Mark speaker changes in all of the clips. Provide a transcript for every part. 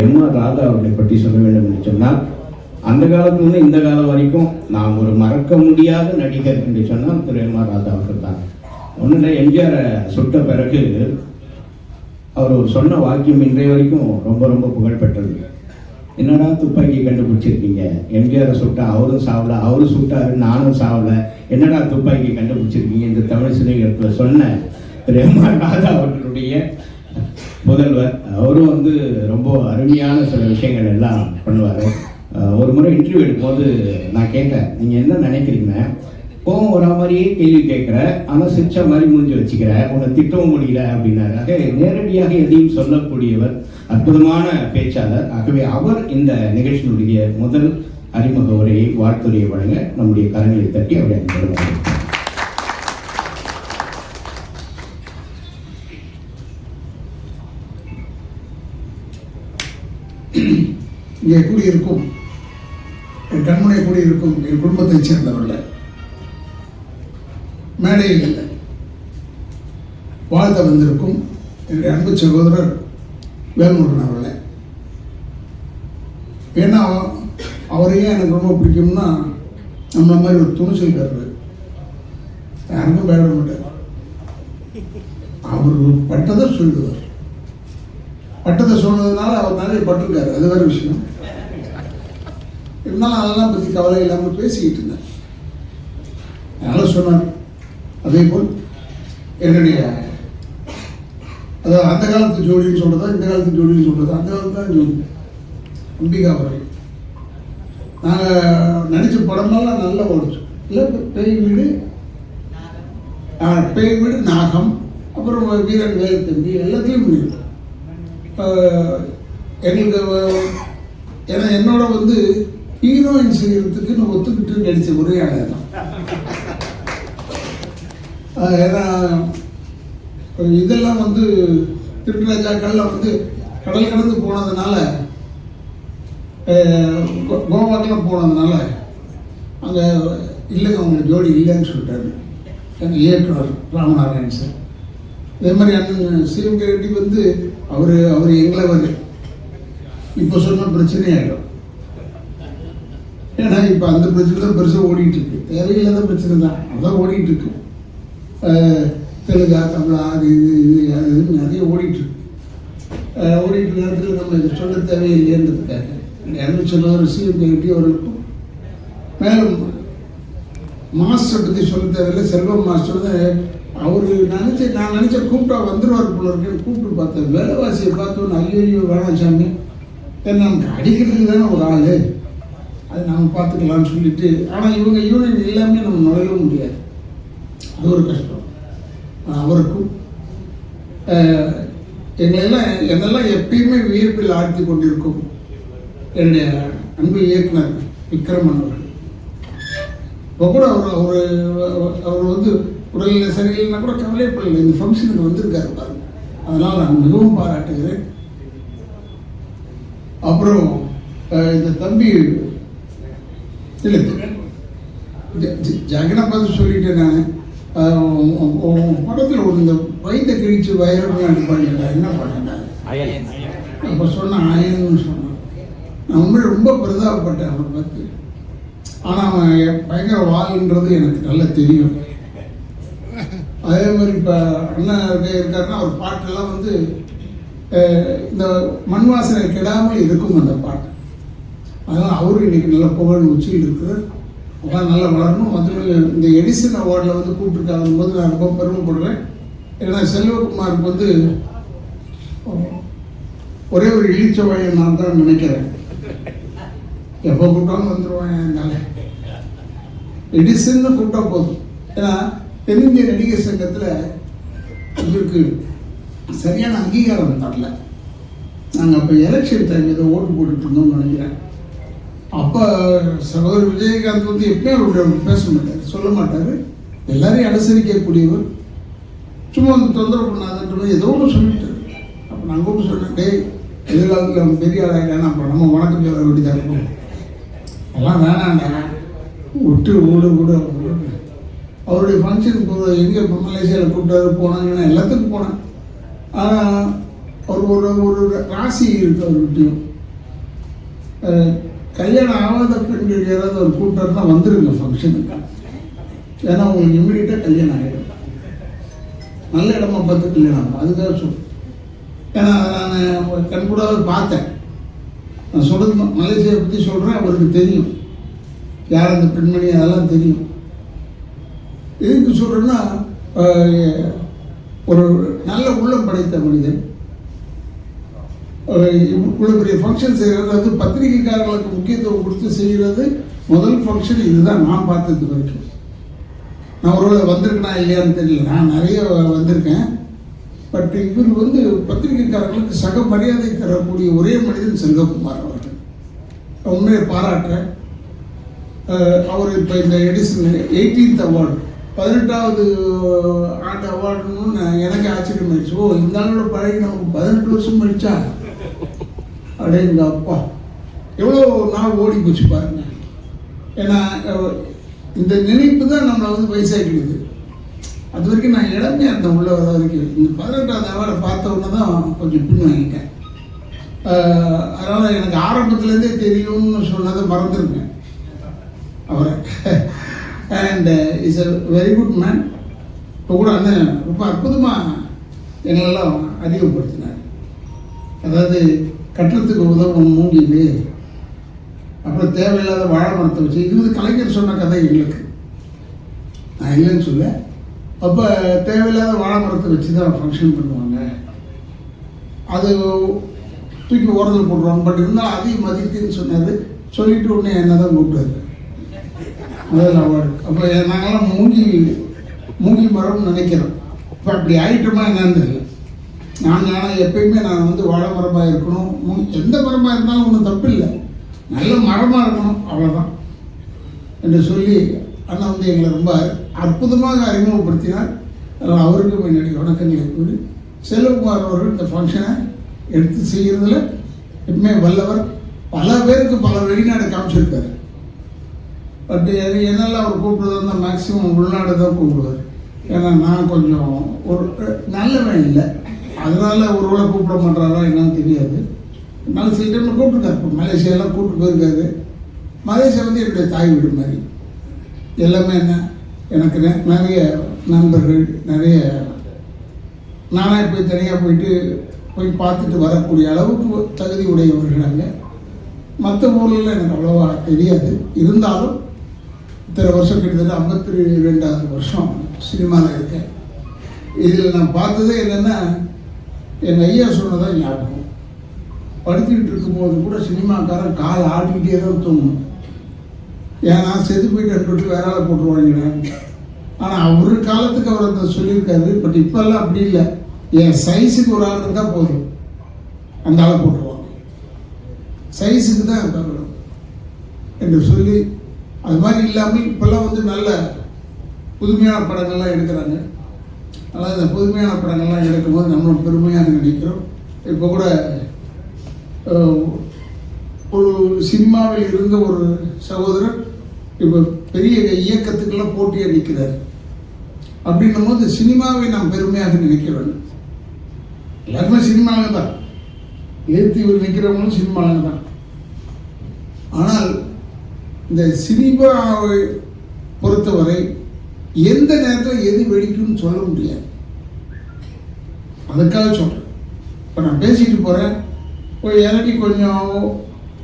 Speaker 1: MR. Radha அவர்களை பற்றி சொல்ல வேண்டும் என்று சொன்னால், அந்த காலத்திலிருந்து இந்த காலம் வரைக்கும் நாம் ஒரு மறக்க முடியாத நடிகர் என்று சொன்னால் திரு எம்.ஆர். ராதா அவர்கள் தான். ஒன்றுல எம்ஜிஆரை சுட்ட பிறகு அவர் ஒரு சொன்ன வாக்கியம் இன்றைய வரைக்கும் ரொம்ப ரொம்ப புகழ்பெற்றது. என்னடா துப்பாக்கி கண்டுபிடிச்சிருக்கீங்க, எம்ஜிஆரை சுட்டா அவரும் சாவல, அவரும் சுட்டாரு நானும் சாவல, என்னடா துப்பாக்கி கண்டுபிடிச்சிருக்கீங்க என்று தமிழ் சினிமாவில் சொன்ன திரு எம்.ஆர். ராதா அவர்களுடைய முதல்வர். அவரும் ரொம்ப அருமையான சில விஷயங்கள் எல்லாம் பண்ணுவார். ஒரு முறை இன்டர்வியூ எடுக்கும்போது நான் கேட்டேன், நீங்கள் என்ன நினைக்கிறீங்க, கோவம் வரா மாதிரியே கேள்வி கேட்குற, ஆனால் சிரிச்ச மாதிரி மூஞ்சி வச்சுக்கிற, உன்னை திட்டவும் முடியல அப்படின்னாரு. ஆக நேரடியாக எதையும் சொல்லக்கூடியவர், அற்புதமான பேச்சாளர். ஆகவே அவர் இந்த நிகழ்ச்சியினுடைய முதல் அறிமுக உரையை வாழ்த்துறையை வழங்க நம்முடைய கரங்களை தட்டி அவரை அனுப்பிடுவார்கள்.
Speaker 2: இங்கே கூடியிருக்கும் என் கண்முனை கூடியிருக்கும் என் குடும்பத்தைச் சேர்ந்தவர்கள் மேடையில் வாழ்த்த வந்திருக்கும் என்னுடைய அன்பு சகோதரர் வேல்முருகன் அவர்களே. ஏன்னா அவரையே எனக்கு ரொம்ப பிடிக்கும்னா, நம்மள மாதிரி ஒரு துணிச்சல்காரர், யாருக்கும் பேட மாட்டார். அவர் பட்டதை சொல்லுவார். பட்டத்தை சொன்னதுனால அவர் நிறைய பட்டிருக்காரு, அது வேறு விஷயம். இருந்தாலும் அதெல்லாம் பற்றி கவலை இல்லாமல் பேசிக்கிட்டு இருந்தேன். அதனால் சொன்னார். அதே போல் என்னுடைய அதாவது அந்த காலத்து ஜோடின்னு சொல்கிறதா இந்த காலத்து ஜோடின்னு சொல்கிறதா, அந்த காலத்து தான் ஜோடி அம்பிகா அவர்கள். நாங்கள் நடித்த படமெல்லாம் நல்லா ஓடிச்சோம். இல்லை பேய் வீடு, நாகம், அப்புறம் வீரன் வேலு தம்பி எல்லாத்தையும் பண்ணியிருக்கோம். எங்களுக்கு ஏன்னா என்னோட ஹீரோயின் செய்கிறதுக்கு நான் ஒத்துக்கிட்டு நடித்த ஒரே ஆளு தான். ஏன்னா இதெல்லாம் திருட்டுராஜாக்கள்லாம் கடல் கடந்து போனதுனால, கோவாக்கெல்லாம் போனதுனால அங்கே இல்லைங்க அவங்க ஜோடி இல்லைன்னு சொல்லிட்டாரு எங்கள் இயக்குனர் ராமநாராயணன் சார். இதே மாதிரி அண்ணன் சிஎம் ரெட்டி அவர் எங்களை இப்போ சொன்ன பிரச்சனையாயிடும். ஏன்னா இப்போ அந்த பிரச்சனை தான் பெருசாக ஓடிட்டு இருக்கு. தேவையில்லாத பிரச்சனை தான், அதான் ஓடிட்டு இருக்கு. தெலுங்கா, தமிழா, அது இது நிறைய ஓடிட்டு நேரத்தில் நம்ம இதை சொல்ல தேவையில்லைன்றதுக்காக என்ன சொல்லுவார் சிஎம் ரெட்டி அவர்களுக்கும். மேலும் மாஸ்டரை பற்றி சொல்ல தேவையில்லை. செல்வம் மாஸ்டர் அவர் நான் நினச்ச கூப்பிட்டா வந்துடுவார் போல இருக்கேன்னு கூப்பிட்டு பார்த்தேன். வேலைவாசியை பார்த்தோன்னு ஐயோ வேணாம் சாமி, ஏன்னா நமக்கு அடிக்கிறதுக்கு தானே ஒரு ஆள், அது நாம் பார்த்துக்கலான்னு சொல்லிட்டு. ஆனால் இவங்க யூனியன் எல்லாமே நம்ம நுழையவும் முடியாது, அது ஒரு கஷ்டம். அவருக்கும் என்னெல்லாம் எப்பயுமே வியப்பில் ஆழ்த்தி கொண்டிருக்கும் என்னுடைய அன்பு இயக்குனர் விக்ரமன் அவர்கள். இப்போ கூட அவர் உடல்நிலை சரியில்லைன்னா கூட கவலைப்படலை, இந்த ஃபங்க்ஷனுக்கு வந்திருக்காரு பாருங்க. அதனால் நான் மிகவும் பாராட்டுகிறேன். அப்புறம் இந்த தம்பி இல்லை ஜெகனை பார்த்து சொல்லிட்டேன் நான். படத்தில் இந்த வயிற்ற கிழிச்சு வைரம் அனுப்பாங்க, என்ன பண்ணேன் அப்போ சொன்னேன் ஆயன்னு சொன்னான். நான் உண்மையில ரொம்ப பிரதாபப்பட்டேன் அவனை பார்த்து. ஆனால் அவன் பயங்கர வாழ்ன்றது எனக்கு நல்லா தெரியும். அதே மாதிரி இப்போ அண்ணன் இருக்காருன்னா அவர் பாட்டெல்லாம் இந்த மண் வாசனை கெடாமல் இருக்கும் அந்த பாட்டு. அதனால் அவரும் இன்னைக்கு நல்ல புகழ் உச்சியில் இருக்கிறார். அதெல்லாம் நல்லா வளரணும். மற்றபடி இந்த எடிசன் அவார்டில் கூப்பிட்டுருக்காங்க போது நான் ரொம்ப பெருமைப்படுறேன். ஏன்னா செல்வகுமாருக்கு ஒரே ஒரு இழிச்சவாயை நான் தான் நினைக்கிறேன். எப்போ கூப்பிட்டாலும் வந்துடுவாங்க. என்னால் எடிசன்னு கூப்பிட்டா போதும். ஏன்னா தென்னிந்திய நடிகர் சங்கத்தில் இதற்கு சரியான அங்கீகாரம் தரல. நாங்கள் அப்போ எலெக்ஷன் டைம் ஏதோ ஓட்டு போட்டுட்டு இருந்தோம்னு நினைக்கிறேன். அப்போ சகோதரர் விஜயகாந்த் எப்பயும் பேச மாட்டார், சொல்ல மாட்டார், எல்லாரையும் அனுசரிக்கக்கூடியவர். சும்மா தொந்தரவு பண்ணாதன்ற ஏதோ ஒன்று சொல்லிட்டார். அப்போ நான் கூப்பிட்டு சொன்னேன், டே எதிர்காலத்தில் நம்ம பெரிய ஆளாயிட்டானா அப்புறம் நம்ம வணக்கம் சொல்ல வேண்டியதாக இருக்கும், எல்லாம் வேணாண்டா விட்டு விடு. அவருடைய ஃபங்க்ஷனுக்கு எங்கே மலேசியாவில் கூப்பிட்டாரு போனாங்கன்னா எல்லாத்துக்கும் போனேன். ஆனால் ஒரு ஒரு ராசி இருக்கு அவர்கிட்டையும். கல்யாணம் ஆகாத பெண்கள் யாராவது ஒரு கூட்டம்னா வந்துருங்க ஃபங்க்ஷனுக்கு. ஏன்னா உங்களுக்கு இம்மிடியட்டாக கல்யாணம் ஆகிடும். நல்ல இடமா பார்த்து கல்யாணம் ஆகும். அதுக்காக சொல்லுவேன். ஏன்னா நான் கண்கூடாக பார்த்தேன். நான் சொல்கிறது மலேசியாவை பற்றி சொல்கிறேன். அவருக்கு தெரியும் யார் அந்த பெண்மணி, அதெல்லாம் தெரியும். எதுக்கு சொல்கிறேன்னா, ஒரு நல்ல உள்ளம் படைத்த மனிதன். இவ்வளோ பெரிய ஃபங்க்ஷன் செய்கிறது, அது பத்திரிகைக்காரர்களுக்கு முக்கியத்துவம் கொடுத்து செய்கிறது முதல் ஃபங்க்ஷன் இதுதான் நான் பார்த்தது வரைக்கும். நான் ஒருவேளை வந்திருக்கேனா இல்லையான்னு தெரியல, நான் நிறைய வந்திருக்கேன். பட் இவர் வந்து பத்திரிகைக்காரர்களுக்கு சக மரியாதை தரக்கூடிய ஒரே மனிதன் செல்வகுமார் அவர்கள். உண்மையை பாராட்டுறேன். அவர் இப்போ இந்த எடிசன் 18th அவார்டு 18வது ஆண்டு அவார்டுன்னு எனக்கு ஆச்சரியம் ஆயிடுச்சு. ஓ, இந்த ஆளோட பழகி நமக்கு 18 வருஷம் ஆயிடுச்சா? அப்படியே இந்த அப்பா எவ்வளோ நாள் ஓடி போச்சு பாருங்க. ஏன்னா இந்த நினைப்பு தான் நம்மளை வந்து வயசாக்கிடுது. அது வரைக்கும் நான் இடமே அந்த உள்ள வர வரைக்கும் இந்த 18வது அவார்டை பார்த்த உடனே தான் கொஞ்சம் பின் வாங்கிட்டேன். அதனால் எனக்கு ஆரம்பத்துலேருந்தே தெரியும்னு சொன்னதை மறந்துருக்கேன் அவரை. And is a very good man. இப்போ கூட அண்ணன் ரொம்ப அற்புதமாக எங்களெல்லாம் அறிமுகப்படுத்தினார். அதாவது கட்டத்துக்கு உதவும் மூங்கில், அப்புறம் தேவையில்லாத வாழை மரத்தை வச்சு, இது வந்து கலைஞர் சொன்ன கதை எங்களுக்கு, நான் இல்லைன்னு சொல்ல. அப்போ தேவையில்லாத வாழை மரத்தை வச்சு தான் ஃபங்க்ஷன் பண்ணுவாங்க, அது தூக்கி ஓரத்தில் போட்டுருவாங்க. பட் இருந்தால் அதையும் மதிக்குன்னு சொன்னார். சொல்லிட்டு உடனே என்ன தான் கூப்பிட்டாரு முதல் அவார்டு. அப்போ நாங்கள்லாம் மூங்கி மரம்னு நினைக்கிறோம். இப்போ அப்படி ஆயிட்டோமா என்னன்னு தெரியல. நாங்கள் ஆனால் எப்பயுமே நான் வந்து வாழை மரமாக இருக்கணும், எந்த மரமாக இருந்தாலும் ஒன்றும் தப்பு இல்லை, நல்ல மரமாக இருக்கணும், அவ்வளோதான் என்று சொல்லி அண்ணா வந்து எங்களை ரொம்ப அற்புதமாக அறிமுகப்படுத்தினார். அதனால் அவருக்கு முன்னாடி வணக்கங்களை கூறி, செல்வகுமார் அவர்கள் இந்த ஃபங்க்ஷனை எடுத்து செய்கிறதுல எப்பவுமே வல்லவர். பல பேருக்கு பல வெளிநாடு காமிச்சிருக்காரு. பட் என்னெல்லாம் அவர் கூப்பிடுறது இருந்தால் மேக்ஸிமம் உள்நாடு தான் கூப்பிடுவார். ஏன்னா நான் கொஞ்சம் ஒரு நல்லவன் இல்லை, அதனால ஒருவேளை கூப்பிட மாட்டாரா என்னன்னு தெரியாது. அதனால சில டைமில் கூப்பிட்டுருக்காரு. இப்போ மலேசியாலாம் கூப்பிட்டு போயிருக்காரு. மலேசியா வந்து என்னுடைய தாய் வீடு மாதிரி. எல்லாமே என்ன, எனக்கு நிறைய நண்பர்கள், நிறைய நானாக போய் தனியாக போய் பார்த்துட்டு வரக்கூடிய அளவுக்கு தகுதி உடையவர்கள் அங்கே. மற்ற ஊரில் எனக்கு அவ்வளோவா தெரியாது. இருந்தாலும் இத்தனை வருஷம், கிட்டத்தட்ட 52வது வருஷம் சினிமாவில் இருக்கேன். இதில் நான் பார்த்ததே என்னென்னா, எங்கள் ஐயா சொன்னதான் ஞாபகம். படுத்துக்கிட்டு இருக்கும்போது கூட சினிமாக்காரன் கால் ஆடிக்கிட்டே தான் தூங்கணும். ஏன்னா செத்து போயிட்டு வேற ஆளை போட்டுருவாங்க. ஆனால் அவர் காலத்துக்கு அவர் அந்த சொல்லியிருக்காரு. பட் இப்போல்லாம் அப்படி இல்லை. என் சைஸுக்கு ஒரு ஆள் இருந்தால் போதும், அந்த ஆளை போட்டுருவாங்க. சைஸுக்கு தான் இருக்கணும் என்று சொல்லி, அது மாதிரி இல்லாமல் இப்போல்லாம் வந்து நல்ல புதுமையான படங்கள்லாம் எடுக்கிறாங்க. அதனால் இந்த புதுமையான படங்கள்லாம் எடுக்கும்போது நம்மளும் பெருமையாக நினைக்கிறோம். இப்போ கூட ஒரு சினிமாவில் இருந்த ஒரு சகோதரர் இப்போ பெரிய இயக்கத்துக்கெல்லாம் போட்டியாக நிற்கிறார். அப்படின்னும் போது சினிமாவை நாம் பெருமையாக நினைக்க வேண்டும். எல்லாருமே சினிமாவில் தான், ஏற்றி இவர் நிற்கிறவங்களும் சினிமாவில் தான். ஆனால் இந்த சினிமாவை பொறுத்தவரை எந்த நேரத்தில் எது வெடிக்கும்னு சொல்ல முடியாது. அதுக்காக சொல்கிறேன். இப்போ நான் பேசிட்டு போகிறேன், போய் இறங்கி கொஞ்சம்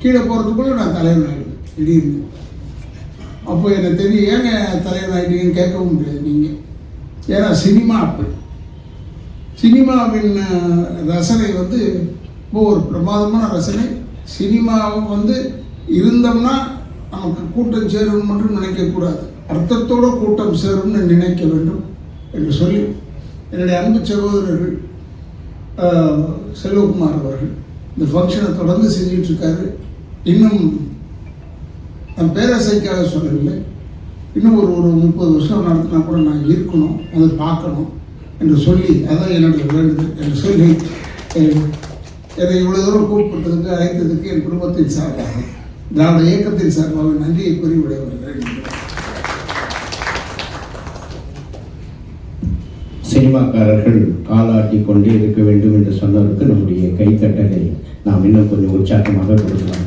Speaker 2: கீழே போகிறதுக்குள்ள நான் தலைவன் ஆகிடுவேன் திடீர்னு. அப்போ எனக்கு தெரியும், ஏங்க தலைவன் ஆகிட்டீங்கன்னு கேட்கவும் முடியாது நீங்கள். ஏன்னா சினிமா அப்படி. சினிமாவின் ரசனை வந்து இப்போ ஒரு பிரமாதமான ரசனை. சினிமாவும் வந்து இருந்தோம்னா நமக்கு கூட்டம் சேரும்னு மட்டும் நினைக்கக்கூடாது, அர்த்தத்தோடு கூட்டம் சேரும்னு நினைக்க வேண்டும் என்று சொல்லி, என்னுடைய அன்பு சகோதரர்கள் செல்வகுமார் அவர்கள் இந்த ஃபங்க்ஷனை தொடர்ந்து செஞ்சிட்ருக்காரு. இன்னும் நான் பேராசைக்காக சொல்லவில்லை, இன்னும் ஒரு 30 வருஷம் நடத்தினா கூட நான் இருக்கணும், அதை பார்க்கணும் என்று சொல்லி, அதான் என்னுடைய வேண்டுதல் என்று சொல்லி, என்னை இவ்வளோ தூரம் கூப்பிட்டதுக்கு, அழைத்ததுக்கு என் குடும்பத்தின் சார்பாக, திராவிட இயக்கத்தின் சார்பாக நன்றியை கூறி விடைபெறுகிறேன்.
Speaker 1: சினிமாக்காரர்கள் காலாட்டி கொண்டே இருக்க வேண்டும் என்று சொன்னதற்கு நம்முடைய கைத்தட்டலை நாம் இன்னும் கொஞ்சம் உற்சாகமாக கொடுக்கலாம்.